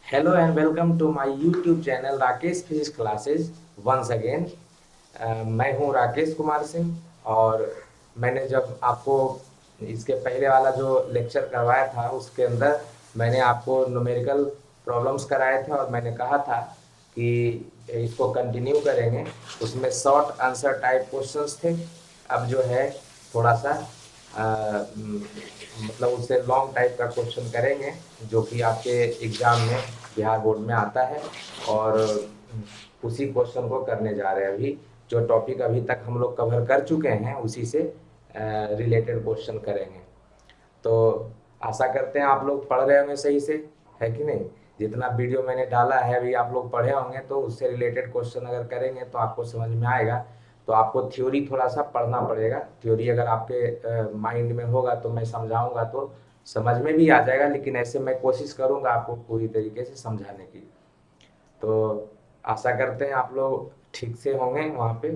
Hello and welcome to my YouTube channel Rakesh physics classes once again. मैं हूं राकेश कुमार सिंह। और मैंने जब आपको इसके पहले वाला जो लेक्चर करवाया था उसके अंदर मैंने आपको न्यूमेरिकल प्रॉब्लम्स कराए थे और मैंने कहा था कि इसको कंटिन्यू करेंगे। उसमें शॉर्ट आंसर टाइप क्वेश्चंस थे। अब जो है थोड़ा सा मतलब उससे लॉन्ग टाइप का क्वेश्चन करेंगे जो कि आपके एग्जाम में बिहार बोर्ड में आता है। और उसी क्वेश्चन को करने जा रहे हैं अभी। जो टॉपिक अभी तक हम लोग कवर कर चुके हैं उसी से रिलेटेड क्वेश्चन करेंगे। तो आशा करते हैं आप लोग पढ़ रहे होंगे सही से, है कि नहीं। जितना वीडियो मैंने डाला है अभी आप लोग पढ़े होंगे, तो उससे रिलेटेड क्वेश्चन अगर करेंगे तो आपको समझ में आएगा। तो आपको थ्योरी थोड़ा सा पढ़ना पड़ेगा। थ्योरी अगर आपके माइंड में होगा तो मैं समझाऊंगा तो समझ में भी आ जाएगा, लेकिन ऐसे मैं कोशिश करूंगा आपको पूरी तरीके से समझाने की। तो आशा करते हैं आप लोग ठीक से होंगे वहाँ पे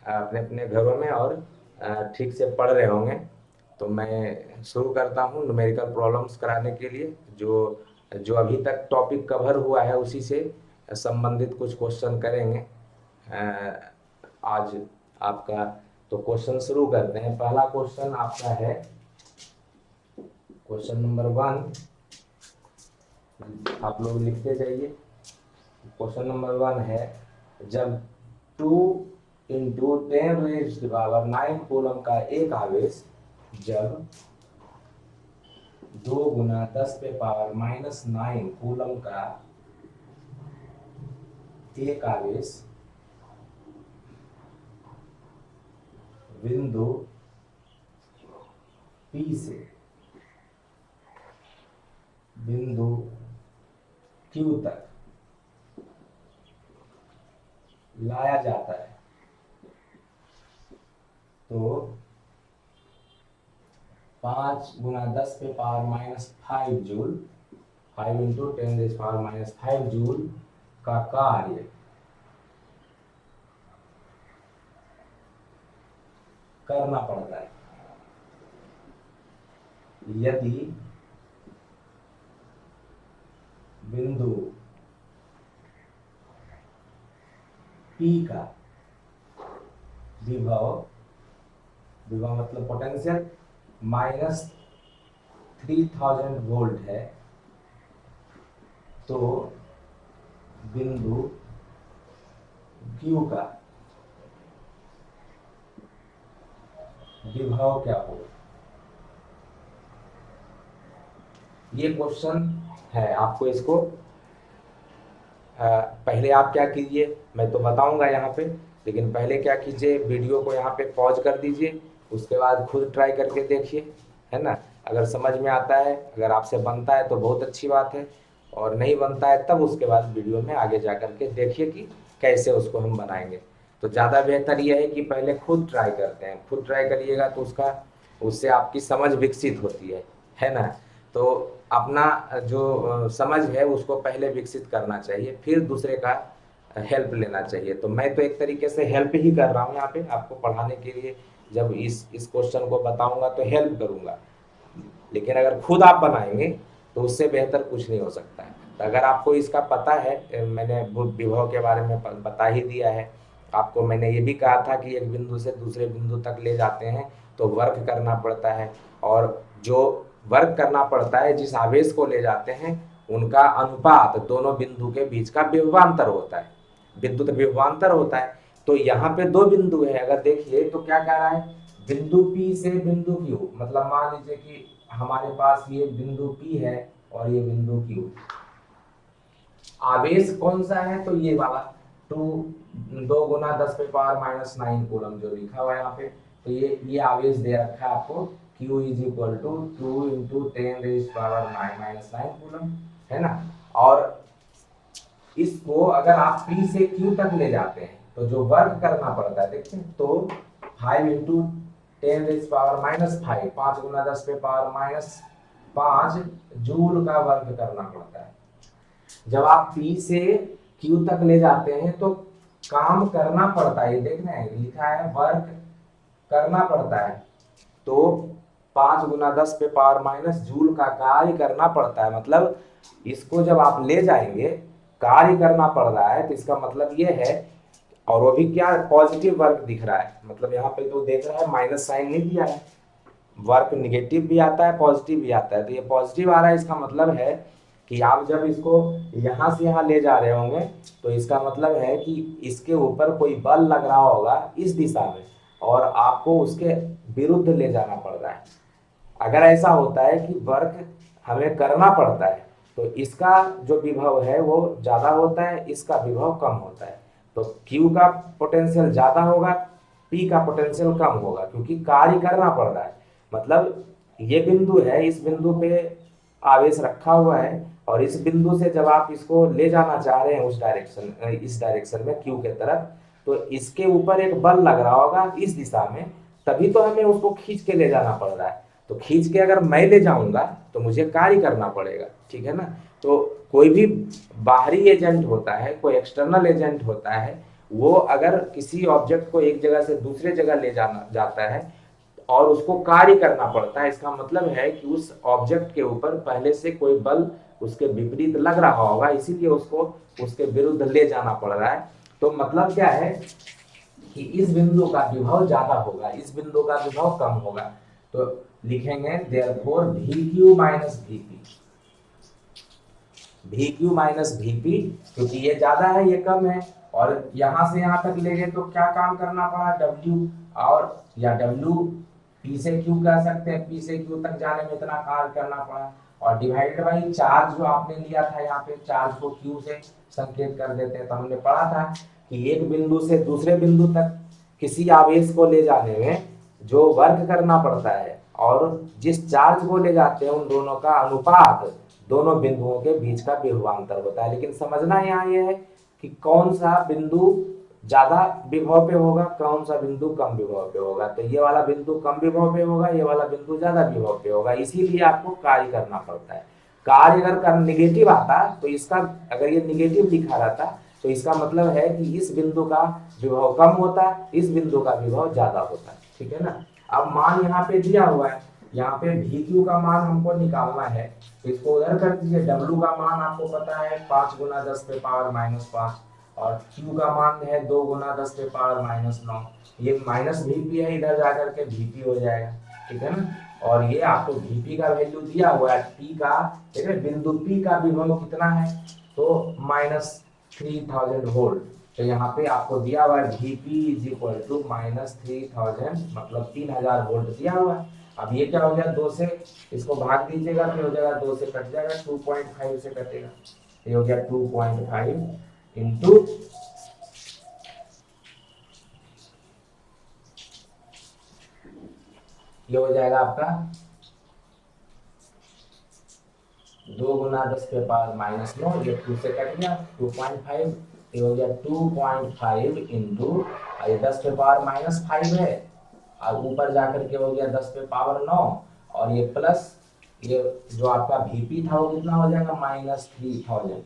अपने अपने घरों में और ठीक से पढ़ रहे होंगे। तो मैं शुरू करता हूँ न्यूमेरिकल प्रॉब्लम्स कराने के लिए। जो जो अभी तक टॉपिक कवर हुआ है उसी से संबंधित कुछ क्वेश्चन करेंगे आज आपका। तो क्वेश्चन शुरू करते हैं। पहला क्वेश्चन आपका है क्वेश्चन नंबर 1। आप लोग लिखते जाइए। क्वेश्चन नंबर 1 है, जब 2 × 10⁻⁹ कूलम का एक आवेश जब 2 × 10⁻⁹ कूलम का एक आवेश बिंदु P से बिंदु Q तक लाया जाता है तो 5 × 10⁻⁵ जूल, 5 × 10⁻⁵ जूल का कार्य करना पड़ता है यदि बिंदु P का विभव, विभव मतलब पोटेंशियल, -3000 वोल्ट है तो बिंदु Q का विभव क्या होगा। ये क्वेश्चन है। आपको इसको पहले आप क्या कीजिए, मैं तो बताऊंगा यहाँ पे, लेकिन पहले क्या कीजिए, वीडियो को यहाँ पे पॉज कर दीजिए। उसके बाद खुद ट्राई करके देखिए, है ना। अगर समझ में आता है, अगर आपसे बनता है तो बहुत अच्छी बात है, और नहीं बनता है तब उसके बाद वीडियो में आगे जा करके देखिए कि कैसे उसको हम बनाएंगे। तो ज़्यादा बेहतर यह है कि पहले खुद ट्राई करते हैं। खुद ट्राई करिएगा तो उससे आपकी समझ विकसित होती है ना। तो अपना जो समझ है उसको पहले विकसित करना चाहिए, फिर दूसरे का हेल्प लेना चाहिए। तो मैं तो एक तरीके से हेल्प ही कर रहा हूँ यहाँ पे आपको पढ़ाने के लिए। जब इस क्वेश्चन को बताऊंगा तो हेल्प करूंगा, लेकिन अगर खुद आप बनाएंगे तो उससे बेहतर कुछ नहीं हो सकता है। तो अगर आपको इसका पता है, मैंने विभव के बारे में बता ही दिया है आपको। मैंने ये भी कहा था कि एक बिंदु से दूसरे बिंदु तक ले जाते हैं तो वर्क करना पड़ता है, और जो वर्क करना पड़ता है, जिस आवेश को ले जाते हैं उनका अनुपात दोनों बिंदु के बीच का विभवांतर होता है, विद्युत विभवांतर होता है। तो यहाँ पे दो बिंदु है, अगर देखिए तो क्या कह रहा है, बिंदु P से बिंदु Q, मतलब मान लीजिए कि हमारे पास ये बिंदु P है और ये बिंदु Q। आवेश कौन सा है, तो ये वाला 2 × 10⁻⁹ कूलम जो लिखा हुआ है यहाँ पे। तो ये आवेश दे रखा है आपको, Q = 2 × 10⁻⁹ कूलम, है ना। और इसको अगर आप P से Q तक ले जाते हैं तो जो वर्क करना पड़ता है, देखते हैं, तो 5 × 10⁻⁵, 5 × 10⁻⁵ जूल का वर्क करना पड़ता है। जब आप P से Q तक ले जाते हैं तो काम करना पड़ता है, देखना है लिखा है वर्क करना पड़ता है। तो 5 × 10⁻⁻ जूल का कार्य करना पड़ता है, मतलब इसको जब आप ले जाएंगे, कार्य करना पड़ रहा है, तो इसका मतलब ये है, और वो भी क्या, पॉजिटिव वर्क दिख रहा है, मतलब यहाँ पे तो देख रहा है माइनस साइन नहीं दिया है, वर्क निगेटिव भी आता है पॉजिटिव भी आता है, तो ये पॉजिटिव आ रहा है, इसका मतलब है कि आप जब इसको यहाँ से यहाँ ले जा रहे होंगे, तो इसका मतलब है कि इसके ऊपर कोई बल लग रहा होगा इस दिशा में, और आपको उसके विरुद्ध ले जाना पड़ रहा है। अगर ऐसा होता है कि वर्क हमें करना पड़ता है, तो इसका जो विभव है वो ज़्यादा होता है, इसका विभव कम होता है, तो Q का पोटेंशियल ज़्यादा होगा, P का पोटेंशियल कम होगा, क्योंकि कार्य करना पड़ रहा है। मतलब ये बिंदु है, इस बिंदु पे आवेश रखा हुआ है, और इस बिंदु से जब आप इसको ले जाना चाह रहे हैं उस डायरेक्शन, इस डायरेक्शन में Q के तरफ, तो इसके ऊपर एक बल लग रहा होगा इस दिशा में, तभी तो हमें उसको खींच के ले जाना पड़ रहा है। तो खींच के अगर मैं ले जाऊंगा तो मुझे कार्य करना पड़ेगा, ठीक है ना। तो कोई भी बाहरी एजेंट होता है, कोई एक्सटर्नल एजेंट होता है, वो अगर किसी ऑब्जेक्ट को एक जगह से दूसरे जगह ले जाना जाता है और उसको कार्य करना पड़ता है, इसका मतलब है कि उस ऑब्जेक्ट के ऊपर पहले से कोई बल उसके विपरीत लग रहा होगा, इसीलिए उसको उसके विरुद्ध ले जाना पड़ रहा है। तो मतलब क्या है कि इस बिंदु का विभव ज्यादा होगा, इस बिंदु का विभव कम होगा। तो लिखेंगे therefore we Q minus VP, we Q minus VP, क्योंकि ये ज्यादा है ये कम है, और यहां से यहां तक ले गए तो क्या काम करना पड़ा, डब्ल्यू, और या डब्ल्यू पी से क्यू कह सकते हैं, पी से क्यू तक जाने में इतना कार्य करना पड़ा, और डिवाइडेड बाई चार्ज जो आपने लिया था, यहाँ पे चार्ज को क्यू से संकेत कर देते हैं। तो हमने पढ़ा था कि एक बिंदु से दूसरे बिंदु तक किसी आवेश को ले जाने में जो वर्क करना पड़ता है और जिस चार्ज को ले जाते हैं, उन दोनों का अनुपात दोनों बिंदुओं के बीच का विभवांतर होता है। लेकिन समझना यहाँ यह है कि कौन सा बिंदु ज्यादा विभव पे होगा, कौन सा बिंदु कम विभव पे होगा। तो ये वाला बिंदु कम विभव पे होगा, ये वाला बिंदु ज्यादा विभव पे होगा, इसीलिए आपको कार्य करना पड़ता है। कार्य अगर निगेटिव आता तो इसका, अगर ये निगेटिव लिखा रहता तो इसका मतलब है कि इस बिंदु का विभव कम होता, इस बिंदु का विभव ज्यादा होता, ठीक है ना। अब मान यहाँ पे दिया हुआ है, यहाँ पे वी क्यू का मान हमको निकालना है, तो इसको उधर कर दीजिए। डब्ल्यू का मान आपको पता है 5 गुना 10 पे पावर माइनस 5, और Q का मान है 2 गुना 10 पे पावर माइनस 9, ये माइनस वीपी है, इधर जाकर के वीपी हो जाएगा, ठीक है ना। और ये आपको वीपी का वैल्यू दिया हुआ है, P का, ठीक है, बिंदु P का विभव कितना है, तो माइनस 3000 वोल्ट। तो यहाँ पे आपको दिया हुआ है Vp is equal to minus 3000, मतलब 3000 वोल्ट दिया हुआ है। अब ये क्या हो गया, 2 से इसको भाग दीजिएगा, फिर हो जाएगा 2 से कट जाएगा, 2.5 से कटेगा, ये हो गया 2.5 इंटू, ये हो जाएगा आपका 2 गुना 10 पे पावर माइनस 9, ये 2 से कट गया 2.5, ये हो गया 2.5 इंटू, ये 10 पे पावर माइनस 5 है, और ऊपर जाकर के हो गया 10 पे पावर 9, और ये प्लस, ये जो आपका वीपी था वो कितना हो जाएगा, माइनस 3000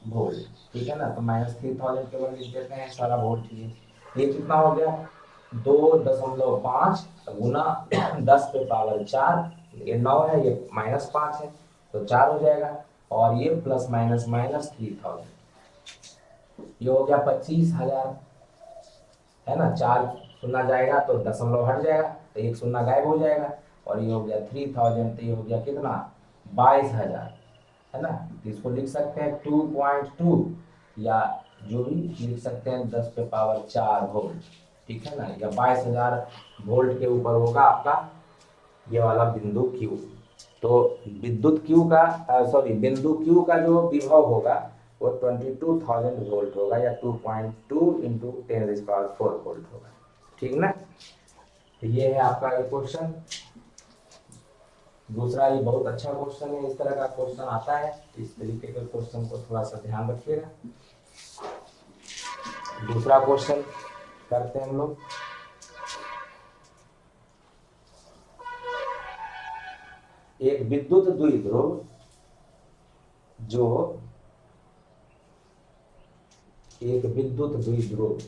वोल्ट, ठीक है ना। तो माइनस 3000 केवल लिख देते हैं, सारा वोल्ट ये कितना हो गया, 2.5 गुना 10 पे पावर 4, ये 9 है, ये माइनस 5 है, तो 4 हो जाएगा, और ये प्लस माइनस माइनस 3000, ये हो गया 25,000, है ना। 4 शून्य जाएगा तो दशमलव हट जाएगा, तो एक शून्य गायब हो जाएगा, और ये हो गया 3000, तो ये हो गया कितना, 22,000, है ना। तो इसको लिख सकते हैं 2.2, या जो भी लिख सकते हैं 10 पे पावर 4 वोल्ट, ठीक है ना, या 22,000 वोल्ट के ऊपर होगा आपका ये वाला बिंदु Q। तो विद्युत Q का, सॉरी, बिंदु Q का जो विभव होगा वो 22,000 वोल्ट होगा, या 2.2 इंटू 10⁴ वोल्ट होगा, ठीक ना। तो ये है आपका ये क्वेश्चन। दूसरा, ये बहुत अच्छा क्वेश्चन है, इस तरह का क्वेश्चन आता है, इस तरीके के क्वेश्चन को थोड़ा सा ध्यान रखिएगा। दूसरा क्वेश्चन करते हैं हम लोग। एक विद्युत द्विध्रुव जो, एक विद्युत द्विध्रुव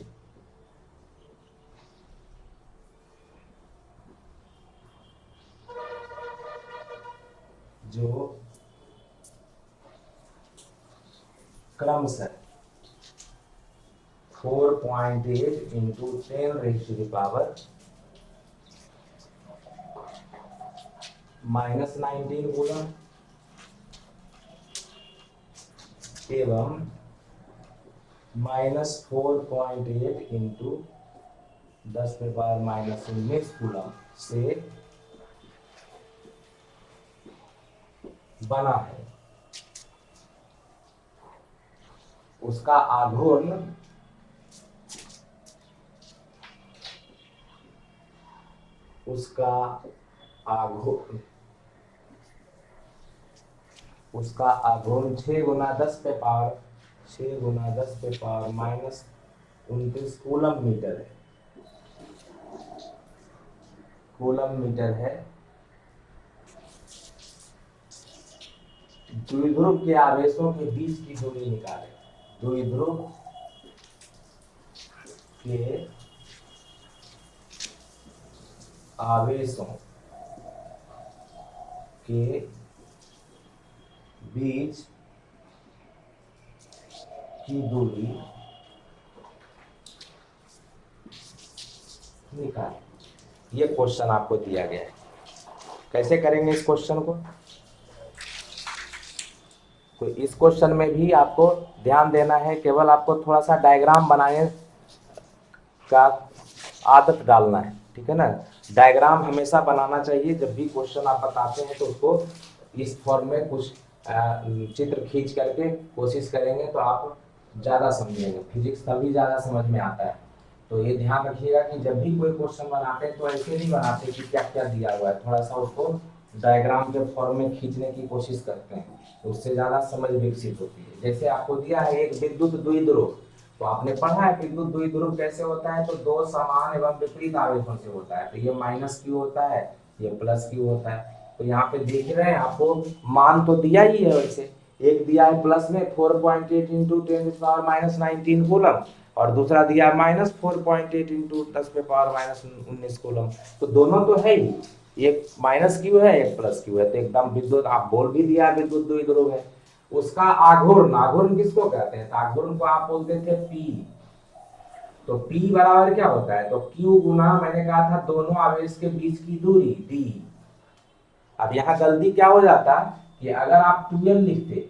जो क्रमशः 4.8 इंटू 10⁻⁻⁻⁻⁹ कूलम एवं -4.8 इंटू 10⁻⁻⁻⁹ कूलम से बना है। उसका आघूर्ण उसका आघूर्ण 6 गुना 10 पे पावर -29 कूलम मीटर है। द्विध्रुव के आवेशों के बीच की दूरी निकालें। द्विध्रुव के आवेशों के बीच की दूरी निकालें। ये क्वेश्चन आपको दिया गया है। कैसे करेंगे इस क्वेश्चन को? तो इस क्वेश्चन में भी आपको ध्यान देना है, केवल आपको थोड़ा सा डायग्राम बनाने का आदत डालना है, ठीक है ना। डायग्राम हमेशा बनाना चाहिए। जब भी क्वेश्चन आप बताते हैं तो उसको इस फॉर्म में कुछ चित्र खींच करके कोशिश करेंगे तो आप ज़्यादा समझेंगे। फिजिक्स तभी ज़्यादा समझ में आता है। तो ये ध्यान रखिएगा कि जब भी कोई क्वेश्चन बनाते हैं तो ऐसे नहीं बनाते कि क्या क्या दिया हुआ है, थोड़ा सा उसको डायग्राम के फॉर्म में खींचने की कोशिश करते हैं, तो उससे ज़्यादा समझ विकसित होती है। जैसे आपको दिया है एक विद्युत द्विध्रुव, तो आपने पढ़ा है विद्युत द्विध्रुव कैसे होता है, तो दो समान एवं विपरीत आवेशों से होता है। तो ये माइनस क्यू होता है, ये प्लस क्यू होता है। तो यहाँ पे देख रहे हैं आपको मान तो दिया ही है। वैसे एक दिया है प्लस में 4.8 इंटू 10⁻⁻⁹ कूलम, और दूसरा दिया है -4.8 इंटू 10⁻⁻⁹ कूलम। तो दोनों तो है ही, एक माइनस क्यू है एक प्लस क्यू है। तो एकदम विद्युत, आप बोल भी दिया विद्युत द्विध्रुव है। उसका आघूर्ण किसको कहते हैं? तो आघूर्ण को आप बोलते थे पी। तो P बराबर क्या होता है? तो Q गुना, मैंने कहा था दोनों आवेश के बीच की दूरी D। अब यहाँ गलती क्या हो जाता कि अगर आप 12 लिखते,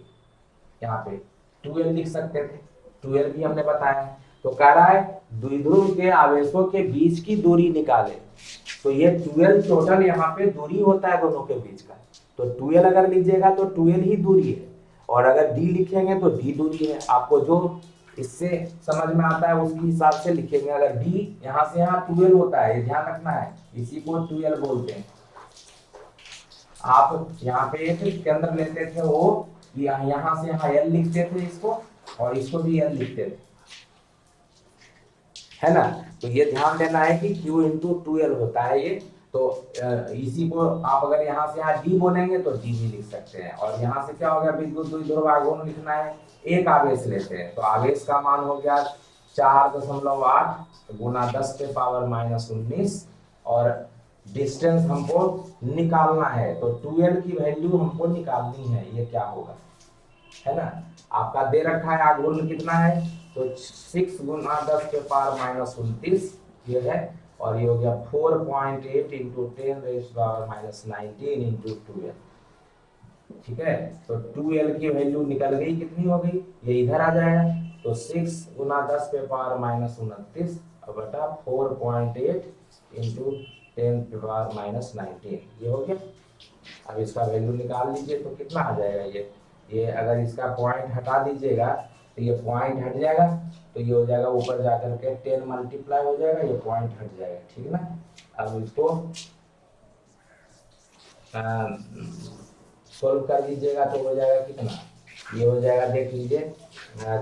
यहाँ पे 12 लिख सकते थे, 12 भी हमने बताया। तो कह रहा है द्विध्रुव के आवेशों के बीच की दूरी निकाले। तो ये 12 टोटल यहाँ पे दूरी होता है दोनों के बीच का। तो 12 अगर लीजिएगा तो 12 ही दूरी है, और अगर D लिखेंगे तो D दूरी है। आपको जो इससे समझ में आता है उसके हिसाब से लिखेंगे। अगर D यहाँ से यहाँ 12 होता है, ये ध्यान रखना है, इसी को 12 बोलते हैं। आप यहाँ पे एक केंद्र लेते थे, वो यहाँ से यहाँ L लिखते थे इसको, और इसको भी L लिखते थे, है ना। तो ये ध्यान देना है कि Q इंटू 12 होता है ये। तो इसी को आप अगर यहाँ से यहाँ D बोलेंगे तो D भी लिख सकते हैं। और यहाँ से क्या हो गया, विद्युत द्विध्रुव आघूर्ण लिखना है, एक आवेश लेते हैं। तो आवेश का मान हो गया 4.8 गुना 10⁻⁻19, और डिस्टेंस हमको निकालना है। तो 12 की वैल्यू हमको निकालनी है। ये क्या होगा, है ना। आपका दे रखा है आघूर्ण कितना है, तो 6 गुना 10⁻⁻29 ये है, और ये हो गया 4.8 इंटू 10⁻⁻19 इंटू 12। ठीक है। तो 2L की वैल्यू निकल गई, कितनी हो गई, ये इधर आ जाएगा। तो 6 गुना 10⁻⁻29 बटा 4.8 इंटू 10⁻⁻19 ये हो गया। अब इसका वैल्यू निकाल लीजिए तो कितना आ जाएगा, ये अगर इसका पॉइंट हटा दीजिएगा तो ये पॉइंट हट जाएगा, तो ये हो जाएगा ऊपर जाकर के 10 मल्टीप्लाई हो जाएगा, ये पॉइंट हट जाएगा, ठीक है ना। अब इसको सोल्व कर लीजिएगा तो हो जाएगा कितना, ये हो जाएगा, देख लीजिए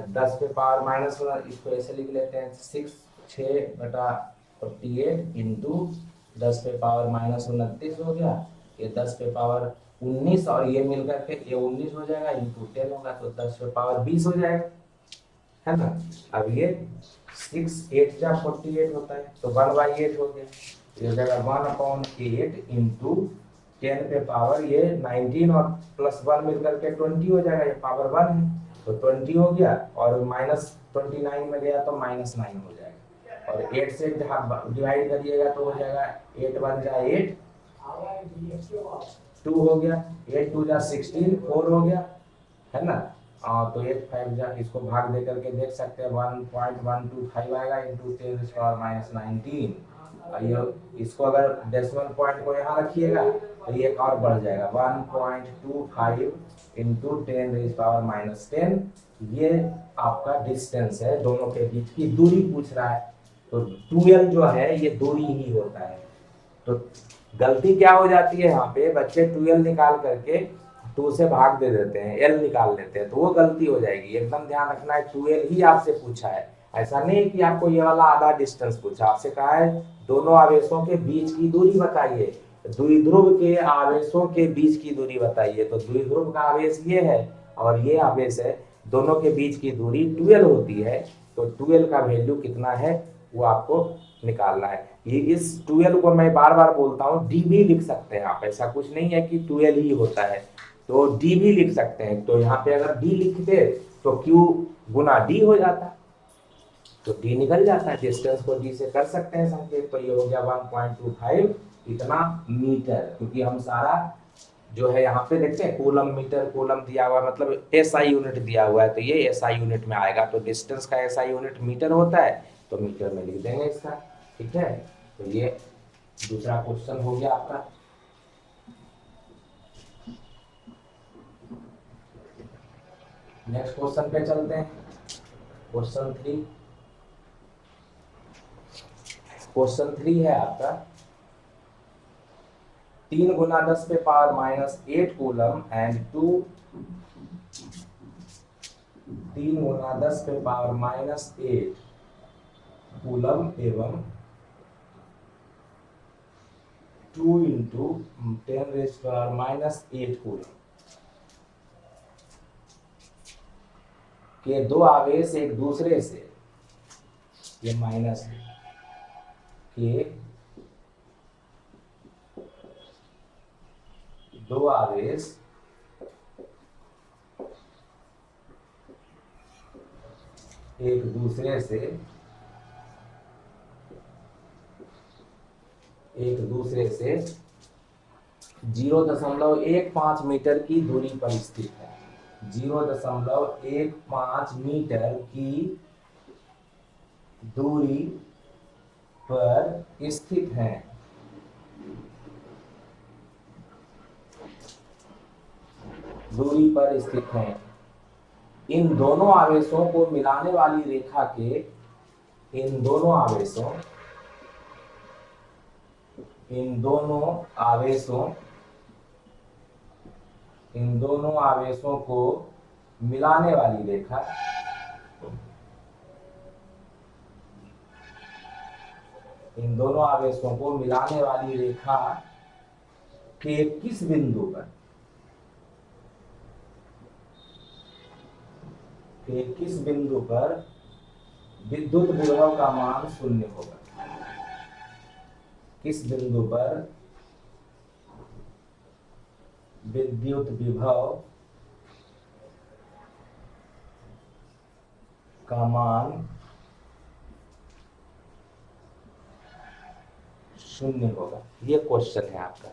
10⁻⁻, इसको ऐसे लिख लेते हैं 6/48 इंटू 10⁻⁻29 हो गया। ये 10⁻19 और ये मिलकर के ये 19 हो जाएगा, इंटू 10 होगा तो 10⁻20 हो जाएगा, है ना। अब ये 6×8 होता है, तो 1/8 हो गया। ये हो जाएगा 1/8 इंटू 10 पे पावर ये 19 और +1 मिलकर के 20 हो जाएगा, ये पावर 1 है। तो तो 20 हो गया, और -29 में गया तो -9 हो जाएगा, और 8 से डिवाइड करिएगा तो हो जाएगा 8 1 जा 8, 2 हो गया, 8 2 जा 16, 4 हो गया, है ना। तो 8 5 जा, इसको भाग दे करके देख सकते हैं, 1.125 आएगा इंटू 10⁻19। ये इसको अगर डेसिमल पॉइंट को यहाँ रखिएगा तो ये और बढ़ जाएगा, 1.25 इंटू 10⁻10। ये आपका डिस्टेंस है, दोनों के बीच की दूरी पूछ रहा है। तो 12 जो है ये दूरी ही होता है। तो गलती क्या हो जाती है यहाँ पे, बच्चे 12 निकाल करके 2 से भाग दे देते हैं, एल निकाल लेते हैं, तो वो गलती हो जाएगी। एकदम ध्यान रखना है, 12 ही आपसे पूछा है, ऐसा नहीं कि आपको ये वाला आधा डिस्टेंस पूछा। आपसे कहा है दोनों आवेशों के बीच की दूरी बताइए, द्विध्रुव के आवेशों के बीच की दूरी बताइए। तो द्विध्रुव का आवेश ये है और ये आवेश है, दोनों के बीच की दूरी 12 होती है। तो 12 का वैल्यू कितना है वो आपको निकालना है। ये इस 12 को मैं बार बार बोलता हूँ, डी भी लिख सकते हैं आप, ऐसा कुछ नहीं है कि 12 ही होता है, तो डी भी लिख सकते हैं। तो यहाँ पे अगर डी लिखते तो क्यू गुना डी हो जाता, तो डी निकल जाता है, डिस्टेंस को डी से कर सकते हैं संकेत। तो ये हो गया 1.25 इतना मीटर, क्योंकि हम सारा जो है यहाँ पे देखते हैं कूलम मीटर, कूलम दिया हुआ मतलब एसआई यूनिट दिया हुआ है, तो ये एसआई यूनिट में आएगा। तो डिस्टेंस का एसआई यूनिट मीटर होता है, तो मीटर में लिख देंगे इसका, ठीक है। तो ये दूसरा क्वेश्चन हो गया आपका। नेक्स्ट क्वेश्चन पे चलते हैं, क्वेश्चन 3। क्वेश्चन 3 है आपका, 3 गुना 10 पे पावर -8 कूलम एंड 3 गुना 10 पे पावर -8 कूलम एवं 2 इंटू 10⁻⁻8 कूलम के दो आवेश एक दूसरे से, ये माइनस के दो आवेश एक दूसरे से 0.15 मीटर की दूरी पर स्थित है। 0.15 मीटर की दूरी पर स्थित है। दूरी पर स्थित है। इन दोनों आवेशों को मिलाने वाली रेखा के, इन दोनों आवेशों को मिलाने वाली रेखा के किस बिंदु पर विद्युत विभव का मान 0 होगा। किस बिंदु पर विद्युत विभव का मान 0 होगा, ये क्वेश्चन है आपका।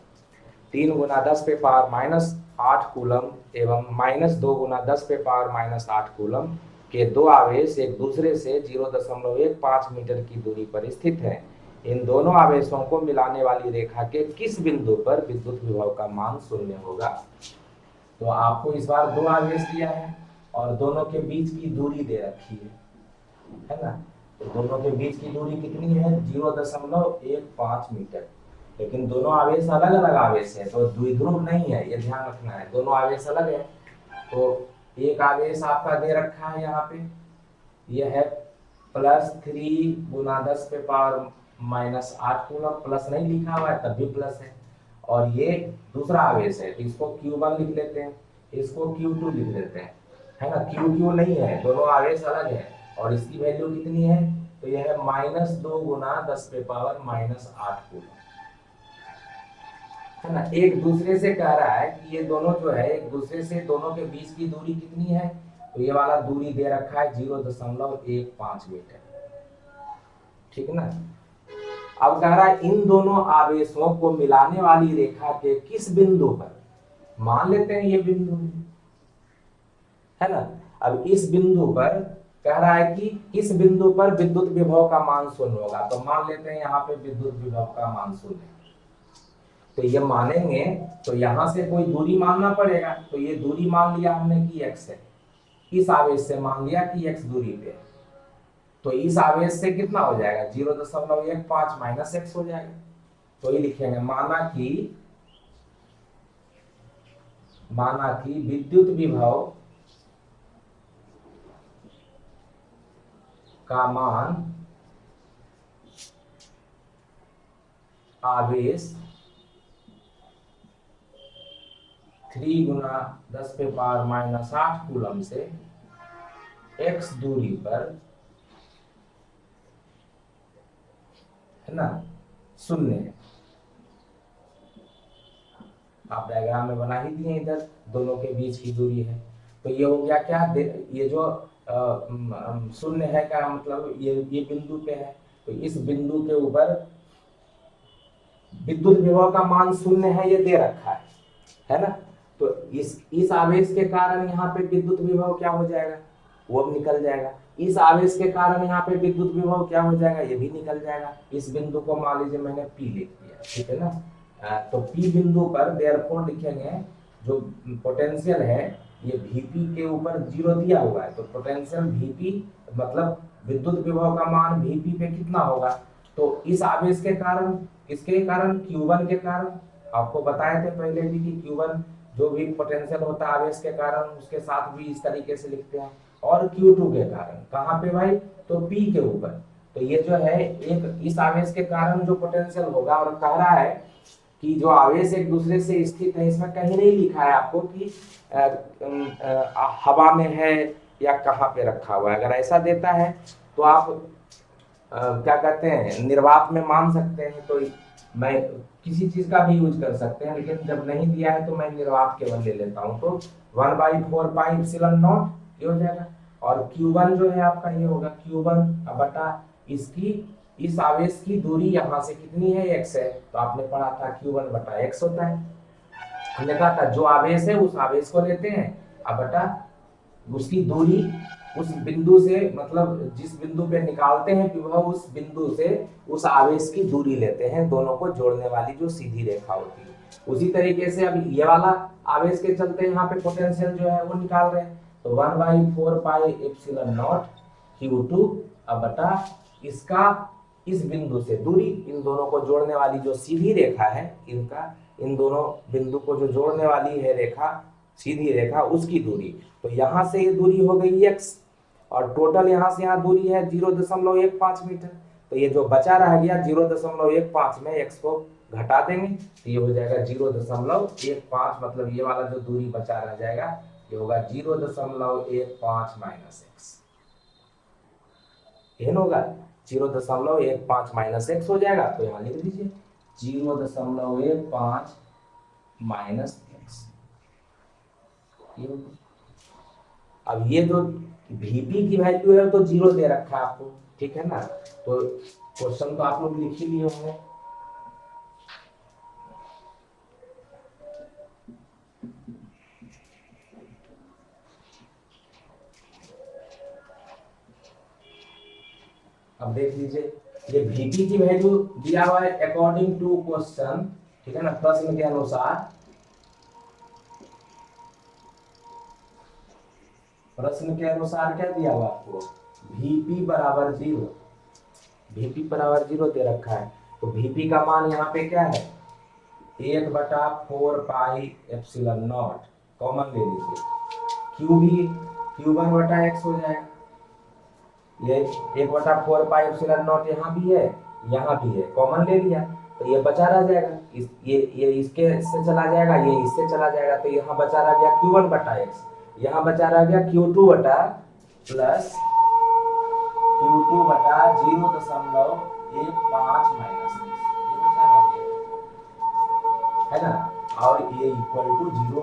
3 गुना 10 पे पावर -8 कूलम एवं -2 गुना 10 पे पावर -8 कूलम के दो आवेश एक दूसरे से 0.15 मीटर की दूरी पर स्थित है। इन दोनों आवेशों को मिलाने वाली रेखा के किस बिंदु पर विद्युत विभव का मान 0 होगा। तो आपको इस बार दो आवेश दिया है और दोनों के बीच की दूरी दे रखी है ना। तो दोनों के बीच की दूरी कितनी है, 0.15 मीटर। लेकिन दोनों आवेश अलग अलग आवेश है, तो द्विध्रुव नहीं है, ये ध्यान रखना है, दोनों आवेश अलग है। तो एक आवेश आपका दे रखा है यहाँ पे, ये है +3 गुना 10 पे पावर -8 कूलम, प्लस नहीं लिखा हुआ है तब भी प्लस है। और ये दूसरा आवेश है, इसको Q1 लिख लेते हैं, इसको Q2 लिख लेते हैं, है ना। Q नहीं है, दोनों आवेश अलग है। और इसकी वैल्यू कितनी है, तो यह है -2 गुना 10 पे पावर -8 कूलम, है ना। एक दूसरे से कह रहा है कि ये दोनों जो है एक दूसरे से, दोनों के बीच की दूरी कितनी है, तो ये वाला दूरी दे रखा है 0.15 मीटर, ठीक ना। अब कह रहा है इन दोनों आवेशों को मिलाने वाली रेखा के किस बिंदु पर, मान लेते हैं ये बिंदु है ना। अब इस बिंदु पर कह रहा है कि किस बिंदु पर विद्युत विभव का मान शून्य होगा, तो मान लेते हैं यहाँ पे विद्युत विभव का मान शून्य है। तो ये मानेंगे तो यहां से कोई दूरी मानना पड़ेगा, तो ये दूरी मान लिया हमने कि x है, इस आवेश से मान लिया कि x दूरी पे है, तो इस आवेश से कितना हो जाएगा 0.15 माइनस x हो जाएगा। तो ये लिखेंगे माना कि विद्युत विभव का मान आवेश 3 गुना 10⁻⁻8 कूलम से x दूरी पर है ना शून्य है। आप डायग्राम में बना ही दिए, इधर दोनों के बीच की दूरी है। तो ये हो गया क्या, ये जो शून्य है का मतलब ये बिंदु पे है, तो इस बिंदु के ऊपर विद्युत विभव का मान शून्य है, ये दे रखा है ना। तो इस आवेश के कारण यहाँ पे विद्युत विभव क्या हो जाएगा, वो अब निकल जाएगा। इस आवेश के कारण यहाँ पे विद्युत विभव क्या हो जाएगा, ये भी निकल जाएगा। इस बिंदु को मान लीजिए मैंने P लिख दिया, ठीक है ना। तो P बिंदु पर देयरफॉर लिखेंगे जो पोटेंशियल है ये Vp के ऊपर 0 दिया हुआ है, तो पोटेंशियल Vp मतलब विद्युत विभव का मान Vp पे कितना होगा, तो इस आवेश के कारण, किसके कारण, Q1 के कारण। आपको बताए थे पहले भी कि Q1 जो भी पोटेंशियल होता है आवेश के कारण उसके साथ भी इस तरीके से लिखते हैं, और Q2 के कारण कहाँ पे भाई, तो P के ऊपर। तो ये जो है एक इस आवेश के कारण जो पोटेंशियल होगा, और कह रहा है कि जो आवेश एक दूसरे से स्थित है, इसमें कहीं नहीं लिखा है आपको कि हवा में है या कहाँ पे रखा हुआ है। अगर ऐसा देता है तो आप क्या कहते हैं निर्वात में मान सकते हैं, तो मैं किसी चीज का भी यूज कर सकते हैं, लेकिन जब नहीं दिया है तो मैं निर्वात केवल ले लेता हूँ। तो 1/4 पाई एप्सिलॉन नॉट ये हो जाएगा, और Q1 जो है आपका ये होगा Q1 बटा इसकी इस आवेश की दूरी यहाँ से कितनी है x है, तो आपने पढ़ा था Q1 बटा x होता है। हमने कहा था जो आवेश है उस आवेश को लेते हैं अब बटा उसकी दूरी उस बिंदु से, मतलब जिस बिंदु पे निकालते हैं विभव उस बिंदु से उस आवेश की दूरी लेते हैं, दोनों को जोड़ने वाली जो सीधी रेखा होती है। उसी तरीके से अब ये वाला आवेश के चलते यहाँ पे पोटेंशियल जो है वो निकाल रहे हैं, तो 1/4 पाई एप्सिलॉन नॉट Q2 अब बटा इसका इस बिंदु से दूरी, इन दोनों को जोड़ने वाली जो सीधी रेखा है, इनका इन दोनों बिंदु को जो जोड़ने वाली है रेखा, सीधी रेखा, उसकी दूरी। तो यहाँ से ये दूरी हो गई x, और टोटल यहाँ से यहाँ दूरी है 0.15 मीटर। तो ये जो बचा रह गया 0.15 में x को घटा देंगे तो ये हो जाएगा 0.15, मतलब ये वाला जो दूरी बचा रह जाएगा ये होगा 0.15 माइनस x, ये होगा 0.15 माइनस x हो जाएगा। तो यहाँ लिख दीजिए 0.15 माइनस x। अब ये जो Vp की वैल्यू है तो 0 दे रखा है आपको, ठीक है ना। तो क्वेश्चन तो आप लोग लिख ही लिए होंगे। अब देख लीजिए ये Vp की वैल्यू दिया हुआ है अकॉर्डिंग टू क्वेश्चन, ठीक है ना, प्रश्न के अनुसार। प्रश्न के अनुसार क्या दिया हुआ आपको, Vp बराबर 0, Vp बराबर 0 दे रखा है। तो Vp का मान यहाँ पे क्या है 1/4 पाई एप्सिलॉन नॉट, कॉमन ले लीजिए, Q भी Q1 बटा x हो जाएगा, ये 1/4 पाई एप्सिलॉन नॉट यहाँ भी है कॉमन ले लिया, तो ये बचा रह जाएगा, ये इसके से चला जाएगा, ये इससे चला जाएगा, तो यहाँ बचा रह गया Q1 बटा x, यहाँ बचा रह गया Q2 बटा प्लस Q2 बटा 0.15 माइनस x, ये बचा रह गया है ना, और ये इक्वल टू 0,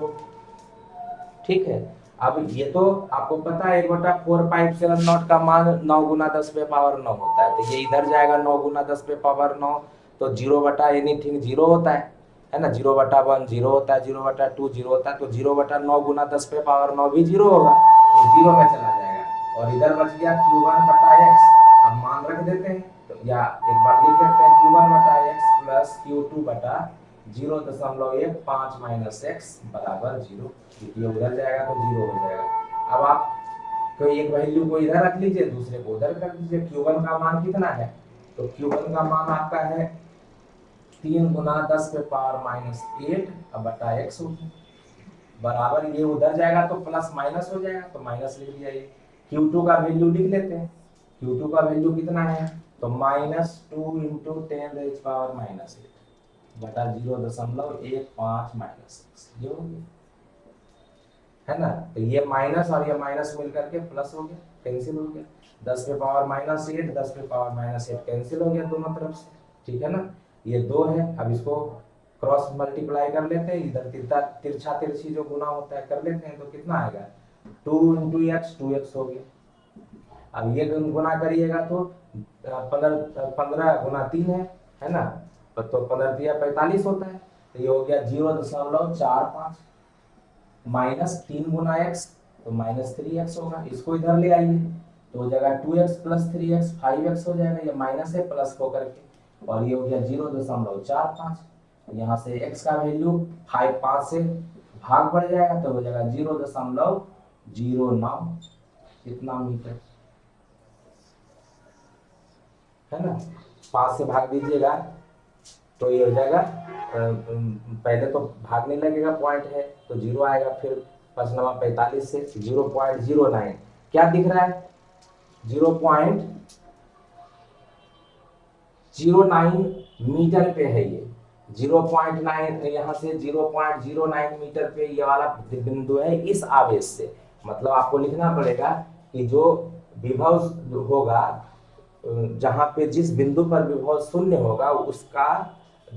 ठीक है। अब ये तो आपको पता है 1/4 पाई एप्सिलॉन नॉट का मान 9 गुना 10 पे पावर 9 होता है, तो ये इधर जाएगा 9 गुना 10 पे पावर 9, तो 0/एनीथिंग 0 होता है ना, 0/1 0 होता है, 0/2 0 होता है, तो 0/9 गुना 10 पे पावर 9 भी 0 होगा, तो 0 में चला जाएगा, और इधर बच गया Q1/x। अब मान रख देते हैं, तो या एक बार लिख लेते हैं Q1/x plus Q2/0.15 minus x बराबर 0, ये उधर जाएगा तो 0 हो जाएगा। अब आप कोई एक वैल्यू को इधर रख लीजिए, दूसरे को उधर कर दीजिए। Q1 का मान कितना है, तो Q1 का मान आपका है 3 गुना 10 पे पावर माइनस 8 अब बटा x हो गया, बराबर ये उधर जाएगा तो प्लस माइनस हो जाएगा, तो माइनस लिख दिया। ये Q2 का वैल्यू लिख लेते हैं, Q2 का वैल्यू कितना है, तो -2 इंटू 10⁻⁻8 बटा 0.15 माइनस ये हो गया, है ना। तो ये माइनस और ये माइनस मिल करके प्लस हो गया, कैंसिल हो गया, 10 पे पावर -8 10 पे पावर -8 कैंसिल हो गया दोनों तरफ से, ठीक है ना। ये 2 है, अब इसको क्रॉस मल्टीप्लाई कर लेते हैं, इधर तिरछा तिरछी जो गुना होता है कर लेते हैं, तो कितना आएगा 2 इंटू एक्स 2x हो गया। अब ये गुना करिएगा तो 15 गुना 3 है ना, तो 15×3 = 45 होता है, तो ये हो गया 0.45 माइनस 3 गुना एक्स, तो -3x होगा, इसको इधर ले आइए, तो हो जाएगा 2x प्लस 3x 5x हो जाएगा, ये माइनस है प्लस को करके, और ये हो गया 0.45, यहाँ से x का वैल्यू 5 से भाग बढ़ जाएगा, तो हो जाएगा 0.09 इतना मीटर, है ना। 5 से भाग दीजिएगा तो ये हो जाएगा, पहले तो भागने लगेगा, पॉइंट है तो 0 आएगा, फिर 5×9 = 45 से 0.09 क्या दिख रहा है, 0.09 मीटर पे है ये, 0.9 यहाँ से 0.09 मीटर पे ये वाला बिंदु है इस आवेश से, मतलब आपको लिखना पड़ेगा कि जो विभव होगा, जहां पे जिस बिंदु पर विभव शून्य होगा उसका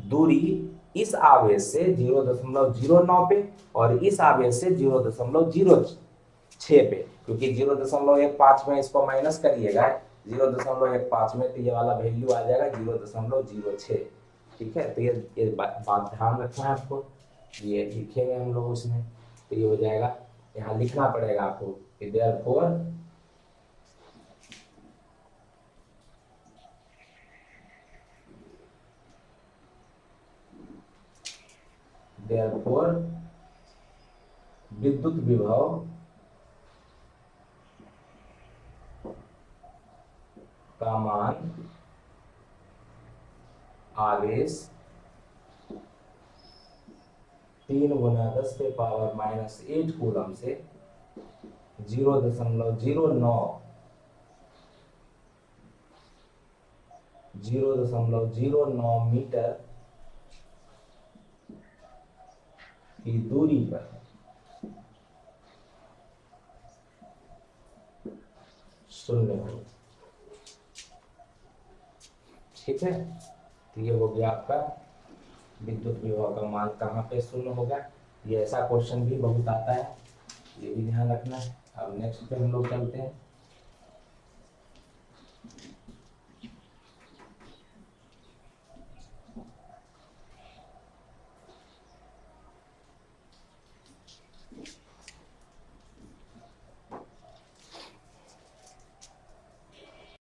दूरी इस आवेश से 0.09 पे और इस आवेश से 0.06 पे, क्योंकि 0.15 में इसको माइनस करिएगा 0.15 में, तो ये वाला वैल्यू आ जाएगा 0.06, ठीक है। तो ये बात ध्यान रखना है आपको, ये लिखेंगे हम लोग उसमें, तो ये हो जाएगा, यहाँ लिखना पड़ेगा आपको, therefore विद्युत विभव का मान आवेश 3 गुना 10 पे पावर -8 कूलम से 0.09 मीटर की दूरी पर शून्य हो, ठीक है। तो ये हो गया आपका विद्युत विभव का मान कहाँ पे शून्य होगा, ये ऐसा क्वेश्चन भी बहुत आता है, ये भी ध्यान रखना है। अब नेक्स्ट पे हम लोग चलते हैं।